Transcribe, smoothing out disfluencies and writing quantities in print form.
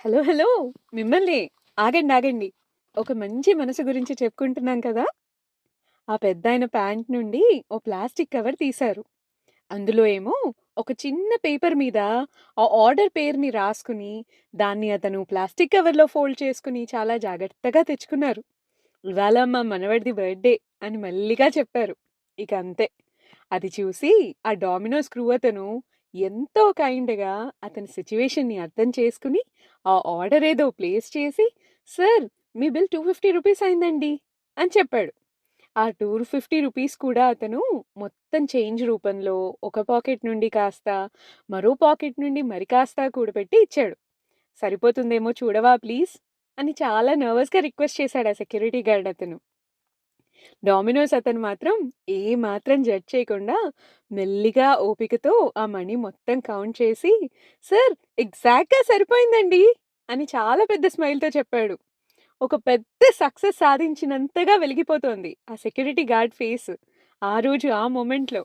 Hello! Hello! మిమ్మల్నే. ఆగండి. ఒక మంచి మనసు గురించి చెప్పుకుంటున్నాం కదా! ఆ పెద్దాయన ప్యాంట్ నుండి ఓ ప్లాస్టిక్ కవర్ తీశారు. అందులో ఏమో ఒక చిన్న పేపర్ మీద ఆ ఆర్డర్ పేరుని రాసుకుని, దాన్ని అతను ప్లాస్టిక్ కవర్‌లో ఫోల్డ్ చేసుకొని చాలా జాగ్రత్తగా తెచ్చుకున్నారు. "ఇవాళ మా మనవడిది బర్త్‌డే" అని మెల్లిగా చెప్పారు. ఇక అంతే. అది చూసి ఆ డామినోస్ క్రూ అతను ఎంతో కైండ్‌గా అతని సిట్యుయేషన్‌ని అర్థం చేసుకొని, ఆ ఆర్డర్ ఏదో ప్లేస్ చేసి, "సార్ మీ బిల్ రూ. 250 అయిందండి" అని చెప్పాడు. ఆ రూ. 250 కూడా అతను మొత్తం చేంజ్ రూపంలో ఒక పాకెట్ నుండి కాస్త, మరో పాకెట్ నుండి మరి కాస్త కూడబెట్టి ఇచ్చాడు. "సరిపోతుందేమో చూడవా ప్లీజ్" అని చాలా నర్వస్‌గా రిక్వెస్ట్ చేశాడు ఆ సెక్యూరిటీ గార్డ్ అతను. డామినోస్ అతను మాత్రం ఏమాత్రం జడ్జ్ చేయకుండా మెల్లిగా ఓపికతో ఆ మనీ మొత్తం కౌంట్ చేసి, "సార్ ఎగ్జాక్ట్‌గా సరిపోయిందండి" అని చాలా పెద్ద స్మైల్‌తో చెప్పాడు. ఒక పెద్ద సక్సెస్ సాధించినంతగా వెలిగిపోతోంది ఆ సెక్యూరిటీ గార్డ్ ఫేస్. ఆ రోజు ఆ మొమెంట్‌లో.